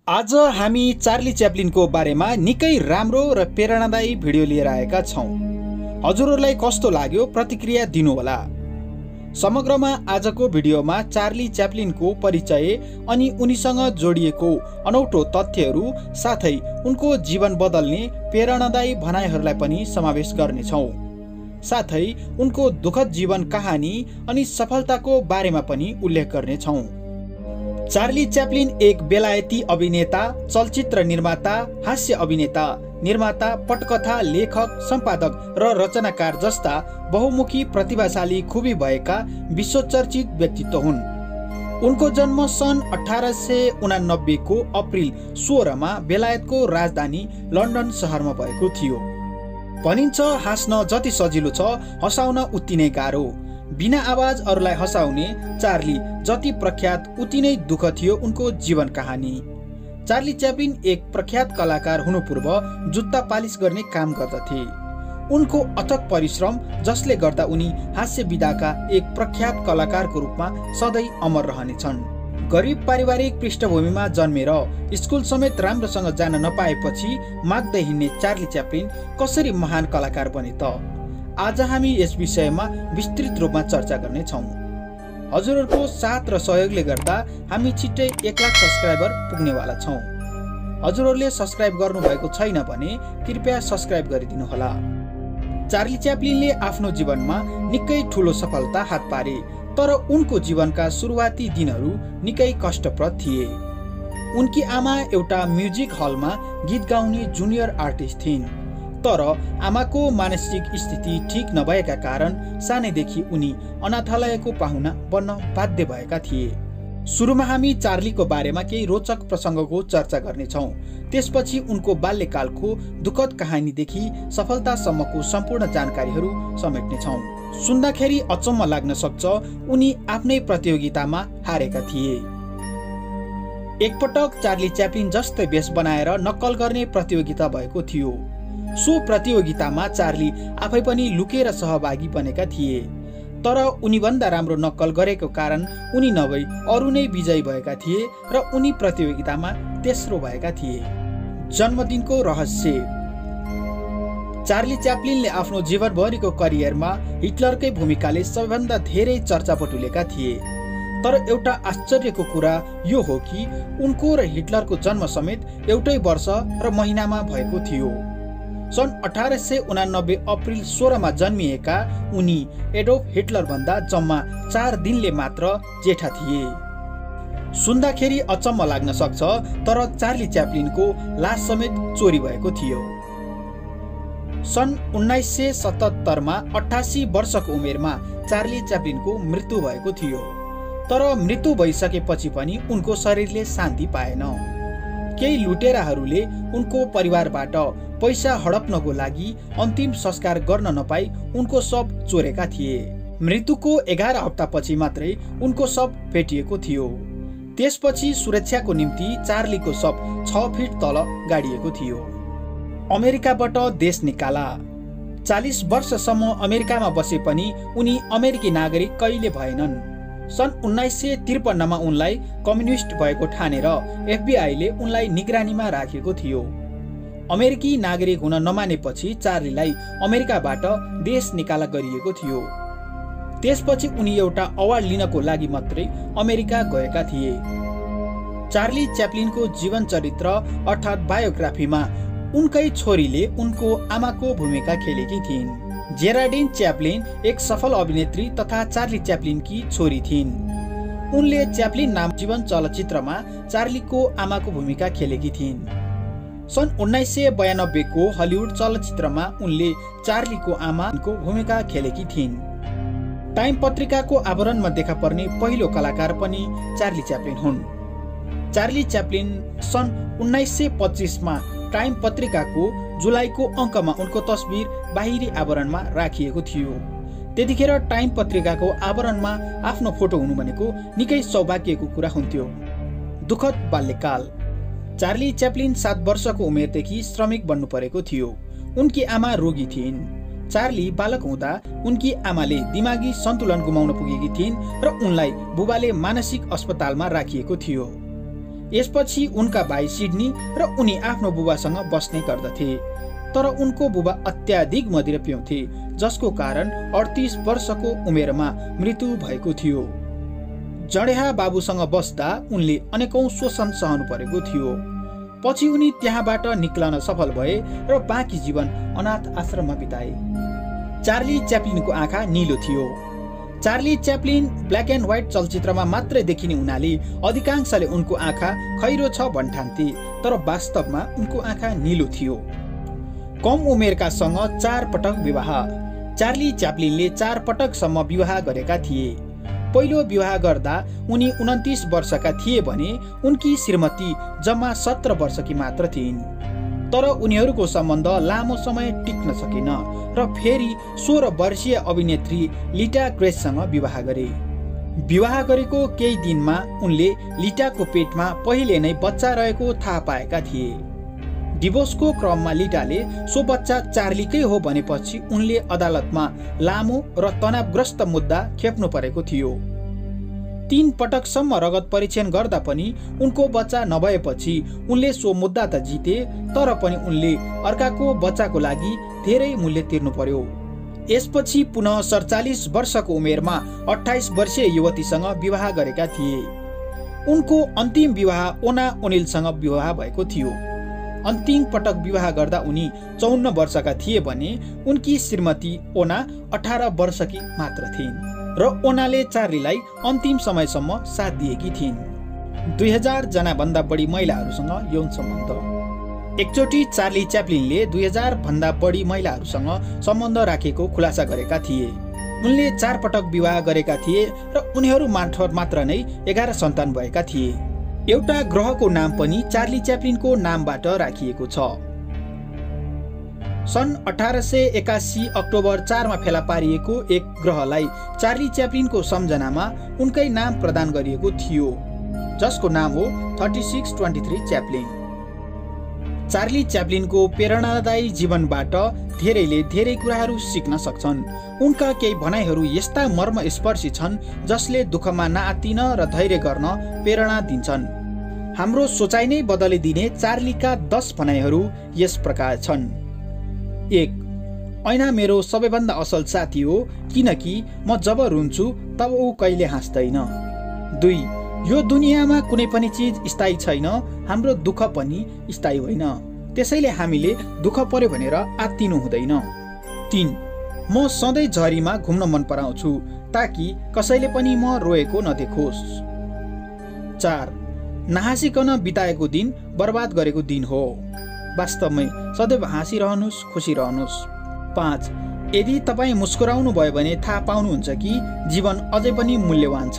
आज हामी चार्ली च्याप्लिनको बारेमा निकै राम्रो र प्रेरणादायी भिडियो लिएर आएका छौं। हजुरहरूलाई कस्तो लाग्यो प्रतिक्रिया दिनुहोला। समग्रमा आजको भिडियोमा चार्ली च्याप्लिनको परिचय अनि उनीसँग जोडिएको अनौठो तथ्यहरू साथै उनको जीवन बदल्ने प्रेरणादायी भनाइहरूलाई पनि समावेश गर्नेछौं। साथै उनको दुःखद जीवन कहानी अनि सफलताको बारेमा पनि उल्लेख गर्नेछौं। चार्ली च्याप्लिन एक बेलायती अभिनेता, चलचित्र निर्माता, हास्य अभिनेता, निर्माता, पटकथा लेखक, सम्पादक र रचनाकार जस्ता बहुमुखी प्रतिभाशाली खुबी भएका विश्वचर्चित व्यक्तित्व हुन्। उनको जन्म सन् 1889 को अप्रिल 16 मा बेलायतको राजधानी लन्डन शहरमा भएको थियो। भनिन्छ हाँस्न जति सजिलो छ हँसाउन उति नै गाह्रो। बिना आवाज अरूलाई हँसाउने चार्ली जति प्रख्यात उति नै दुःख थियो उनको जीवन कहानी। चार्ली च्याप्लिन एक प्रख्यात कलाकार हुनु पूर्व जुत्ता पालिस गर्ने काम गर्दथे। उनको अथक परिश्रम जसले गर्दा उनी हास्य विधाका एक प्रख्यात कलाकारको रूपमा सधैँ अमर रहनेछन्। गरिब पारिवारिक पृष्ठभूमिमा जन्मेर स्कुल समेत राम्रोसँग जान नपाएपछि माग्दै हिँड्ने चार्ली च्याप्लिन कसरी महान कलाकार बने त? आज हामी यस विषयमा विस्तृत रूपमा चर्चा गर्नेछौँ। हजुरहरूको साथ र सहयोगले गर्दा हामी छिट्टै 1 लाख सब्स्क्राइबर पुग्नेवाला छौँ। हजुरहरूले सब्स्क्राइब गर्नुभएको छैन भने कृपया सब्स्क्राइब गरिदिनुहोला। चार्ली च्याप्लिनले आफ्नो जीवनमा निकै ठुलो सफलता हात पारे, तर उनको जीवनका सुरुवाती दिनहरू निकै कष्टप्रद थिए। उनकी आमा एउटा म्युजिक हलमा गीत गाउने जुनियर आर्टिस्ट थिइन्, तर आमाको मानसिक स्थिति ठीक नभएका कारण सानैदेखि उनी अनाथालयको पाहुना बन्न बाध्य भएका थिए। सुरुमा हामी चार्लीको बारेमा केही रोचक प्रसङ्गको चर्चा गर्नेछौँ। त्यसपछि उनको बाल्यकालको दुःखद कहानीदेखि सफलतासम्मको सम्पूर्ण जानकारीहरू समेट्नेछौँ। सुन्दाखेरि अचम्म लाग्न सक्छ, उनी आफ्नै प्रतियोगितामा हारेका थिए। एकपटक चार्ली च्याप्लिन जस्तै भेष बनाएर नक्कल गर्ने प्रतियोगिता भएको थियो। सो प्रतियोगितामा चार्ली आफै पनि लुकेर सहभागी बनेका थिए, तर उनीभन्दा राम्रो नक्कल गरेको कारण उनी नभई अरू नै विजयी भएका थिए र उनी प्रतियोगितामा तेस्रो भएका थिए। जन्मदिनको रहस्य। चार्ली च्याप्लिनले आफ्नो जीवनभरिको करियरमा हिटलरकै भूमिकाले सबैभन्दा धेरै चर्चा बटुलेका थिए, तर एउटा आश्चर्यको कुरा यो हो कि उनको र हिटलरको जन्म समेत एउटै वर्ष र महिनामा भएको थियो। सन् 1889 अप्रिल 16 मा जन्मिएका उनी एडोल्फ हिटलर भन्दा जम्मा 4 दिनले मात्र जेठा थिए। सुन्दाखेरि अचम्म लाग्न सक्छ, तर चार्ली च्याप्लिनको लास समेत चोरी भएको थियो। सन् 1977 मा 88 वर्षको उमेरमा चार्ली च्याप्लिनको मृत्यु भएको थियो, तर मृत्यु भइसकेपछि पनि उनको शरीरले शान्ति पाएन। केही लुटेराहरूले उनको परिवारबाट पैसा हडप्नको लागि अन्तिम संस्कार गर्न नपाई उनको शव चोरेका थिए। मृत्युको 11 हप्तापछि मात्रै उनको शव भेटिएको थियो। त्यसपछि सुरक्षाको निम्ति चार्लीको शव 6 फिट तल गाडिएको थियो। अमेरिकाबाट देश निकाला। 40 वर्षसम्म अमेरिकामा बसे पनि उनी अमेरिकी नागरिक कहिले भएनन्। सन् 1953 मा उनलाई कम्युनिस्ट भएको ठानेर FBI ले उनलाई निगरानीमा राखेको थियो। अमेरिकी नागरिक हुन नमानेपछि चार्लीलाई अमेरिकाबाट देश निकाला गरिएको थियो। त्यसपछि उनी एउटा अवार्ड लिनको लागि मात्रै अमेरिका गएका थिए। चार्ली च्याप्लिनको जीवन चरित्र अर्थात् बायोग्राफीमा उनकै छोरीले उनको आमाको भूमिका खेलेकी थिइन्। जेराल्डिन च्याप्लिन एक सफल अभिनेत्री तथा चार्ली च्याप्लिनकी छोरी थिइन्। उनले च्याप्लिन नाम जीवन चलचित्रमा चार्लीको आमाको भूमिका खेलेकी थिइन्। सन् 1992 को हलिउड चलचित्रमा उनले चार्लीको आमाको भूमिका खेलेकी थिइन्। टाइम पत्रिकाको आवरणमा देखा पर्ने पहिलो कलाकार पनि चार्ली च्याप्लिन हुन्। चार्ली च्याप्लिन सन् 1925 मा टाइम पत्रिकाको जुलाईको अङ्कमा उनको तस्बिर बाहिरी आवरणमा राखिएको थियो। त्यतिखेर टाइम पत्रिकाको आवरणमा आफ्नो फोटो हुनु भनेको निकै सौभाग्यको कुरा हुन्थ्यो। दुःखद बाल्यकाल। चार्ली च्याप्लिन 7 वर्षको उमेरदेखि श्रमिक बन्नु परेको थियो। उनकी आमा रोगी थिइन्। चार्ली बालक हुँदा उनकी आमाले दिमागी सन्तुलन गुमाउन पुगेकी थिइन् र उनलाई बुबाले मानसिक अस्पतालमा राखिएको थियो। यसपछि उनका भाइ सिडनी र उनी आफ्नो बुबासँग बस्ने गर्दथे। तर उनको बुबा अत्याधिक मदिरा पिउँथे, जसको कारण 38 वर्षको उमेरमा मृत्यु भएको थियो। जडेहा बाबुसँग बस्दा उनले अनेकौं शोषण सहनु परेको थियो। पछि उनी त्यहाँबाट निक्लन सफल भए र बाँकी जीवन अनाथ आश्रममा बिताए। चार्ली च्याप्लिनको आँखा नीलो थियो। Charlie Chaplin black and white चलचित्रमा मात्रै देखिने हुनाले अधिकांशले उनको आँखा खैरो छ भन्ठान्थे, तर वास्तवमा उनको आँखा नीलो थियो। कम उमेरकासँग 4 पटक विवाह। चार्ली च्याप्लिनले 4 पटकसम्म विवाह गरेका थिए। पहिलो विवाह गर्दा उनी 29 वर्षका थिए भने उनकी श्रीमती जम्मा 17 वर्षकी मात्र थिइन्। तर उनीहरूको सम्बन्ध लामो समय टिक्न सकेन र फेरि 16 वर्षीय अभिनेत्री लिटा ग्रेससँग विवाह गरे। विवाह गरेको केही दिनमा उनले लिटाको पेटमा पहिले नै बच्चा रहेको थाहा पाएका थिए। डिभोर्सको क्रममा लिटाले सो बच्चा चार्लीकै हो भनेपछि उनले अदालतमा लामो र तनावग्रस्त मुद्दा खेप्नु परेको थियो। 3 पटकसम्म रगत परीक्षण गर्दा पनि उनको बच्चा नभएपछि उनले सो मुद्दा त जिते, तर पनि उनले अर्काको बच्चाको लागि धेरै मूल्य तिर्नु पर्यो। यसपछि पुनः 47 वर्षको उमेरमा 28 वर्षीय युवतीसँग विवाह गरेका थिए। उनको अन्तिम विवाह ओना ओनिलसँग विवाह भएको थियो। अन्तिम पटक विवाह गर्दा उनी 54 वर्षका थिए भने उनकी श्रीमती ओना 18 वर्षकी मात्र थिइन् र ओनाले चार्लीलाई अन्तिम समयसम्म साथ दिएकी थिइन्। 2000 जना भन्दा बढी महिलाहरूसँग यौन सम्बन्ध। एकचोटि चार्ली च्याप्लिनले 2000 भन्दा बढी महिलाहरूसँग सम्बन्ध राखेको खुलासा गरेका थिए। उनले 4 पटक विवाह गरेका थिए र उनीहरू मार्फत मात्र नै 11 सन्तान भएका थिए। एउटा ग्रहको नाम पनि चार्ली च्याप्लिनको नामबाट राखिएको छ। सन् 1881 अक्टोबर 4 मा फेला पारिएको एक ग्रहलाई चार्ली च्याप्लिनको सम्झनामा उनकै नाम प्रदान गरिएको थियो, जसको नाम हो 3623 च्याप्लिन। चार्ली च्याप्लिनको प्रेरणादायी जीवनबाट धेरैले धेरै कुराहरू सिक्न सक्छन्। उनका केही भनाइहरू यस्ता मर्मस्पर्शी छन् जसले दुःखमा नआत्तिन र धैर्य गर्न प्रेरणा दिन्छन्। हाम्रो सोचाइ नै बदलिदिने चार्लीका 10 भनाइहरू यस प्रकार छन्। 1. ऐना मेरो सबैभन्दा असल साथी हो, किनकि म जब रुन्छु तब ऊ कहिले हाँस्दैन। 2. यो दुनियाँमा कुनै पनि चिज स्थायी छैन, हाम्रो दुःख पनि स्थायी होइन, त्यसैले हामीले दुःख पर्यो भनेर आत्तिनु हुँदैन। 3. म सधैँ झरीमा घुम्न मन पराउँछु ताकि कसैले पनि म रोएको नदेखोस्। 4. नहाँसिकन बिताएको दिन बर्बाद गरेको दिन हो, वास्तवमै सदैव हाँसिरहनुहोस्, खुसी रहनुहोस्। 5. यदि तपाईँ मुस्कुराउनु भयो भने थाहा पाउनुहुन्छ कि जीवन अझै पनि मूल्यवान छ।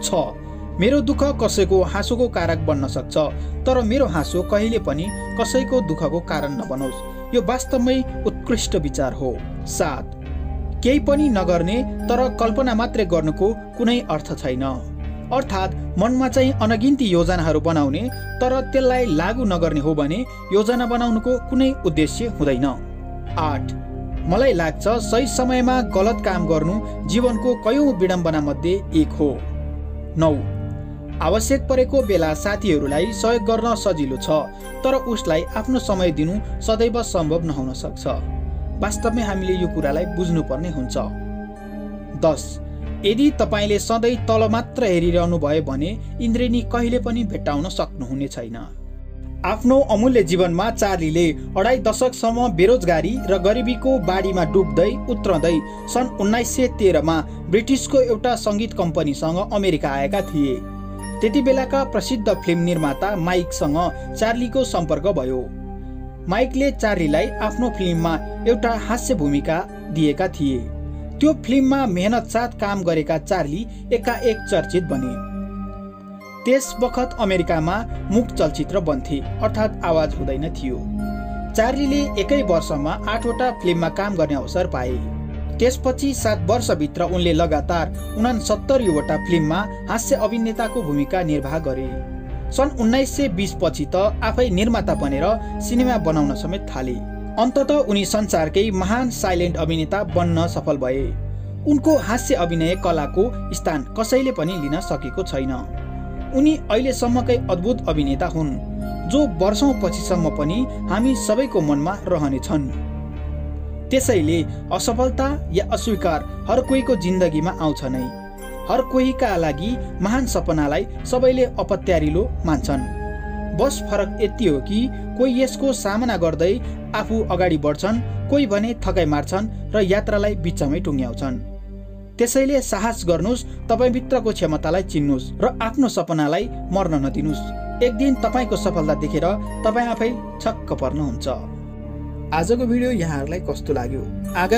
6. मेरो दुःख कसैको हाँसोको कारक बन्न सक्छ, तर मेरो हाँसो कहिले पनि कसैको दुःखको कारण नबनोस्। यो वास्तवमै उत्कृष्ट विचार हो। 7. केही पनि नगर्ने तर कल्पना मात्रै गर्नुको कुनै अर्थ छैन, अर्थात् मनमा चाहिँ अनगिन्ती योजनाहरू बनाउने तर त्यसलाई लागू नगर्ने हो भने योजना बनाउनुको कुनै उद्देश्य हुँदैन। 8. मलाई लाग्छ सही समयमा गलत काम गर्नु जीवनको कयौं विडम्बना मध्ये एक हो। 9. आवश्यक परेको बेला साथीहरूलाई सहयोग गर्न सजिलो छ, तर उसलाई आफ्नो समय दिनु सदैव सम्भव नहुन सक्छ। वास्तवमै हामीले यो कुरालाई बुझ्नुपर्ने हुन्छ। 10. यदि तपाईले सधैँ तल मात्र हेरिरहनु भयो भने इन्द्रेणी कहिले पनि भेट्टाउन सक्नुहुने छैन। आफ्नो अमूल्य जीवनमा चार्लीले 2.5 दशकसम्म बेरोजगारी र गरिबीको बाढीमा डुब्दै उत्रँदै सन् 1913 मा ब्रिटिसको एउटा सङ्गीत कम्पनीसँग अमेरिका आएका थिए। त्यति बेलाका प्रसिद्ध फिल्म निर्माता माइकसँग चार्लीको सम्पर्क भयो। माइकले चार्लीलाई आफ्नो फिल्ममा एउटा हास्य भूमिका दिएका थिए। त्यो फिल्ममा मेहनत साथ काम गरेका चार्ली एकाएक चर्चित बने। त्यस बखत अमेरिकामा मुक्त चलचित्र बन्थे, अर्थात् आवाज हुँदैन थियो। चार्लीले एकै वर्षमा 8 वटा फिल्ममा काम गर्ने अवसर पाए। त्यसपछि 7 वर्षभित्र उनले लगातार 69 वटा फिल्ममा हास्य अभिनेताको भूमिका निर्वाह गरे। सन् 1920 पछि त आफै निर्माता बनेर सिनेमा बनाउन समेत थाले। अन्ततः उनी संसारकै महान साइलेन्ट अभिनेता बन्न सफल भए। उनको हास्य अभिनय कलाको स्थान कसैले पनि लिन सकेको छैन। उनी अहिलेसम्मकै अद्भुत अभिनेता हुन् जो वर्षौं पछिसम्म पनि हामी सबैको मनमा रहनेछन्। त्यसैले असफलता या अस्वीकार हर कोहीको जिन्दगीमा आउँछ नै। हर कोहीका लागि महान सपनालाई सबैले अपत्यारिलो मान्छन्। बस फरक यति हो कि कोही यसको सामना गर्दै आफू अगाडि बढ्छन्, कोही भने थकाइ मार्छन् र यात्रालाई बिचमै टुङ्ग्याउँछन्। त्यसैले साहस गर्नुस्, तपाईभित्रको क्षमतालाई चिन्नुस् र आफ्नो सपनालाई मर्न नदिनुस्। एक दिन तपाईको सफलता देखेर तपाई आफै छक्क पर्नुहुन्छ। आजको भिडियो यहाँहरूलाई कस्तो लाग्यो? आगामी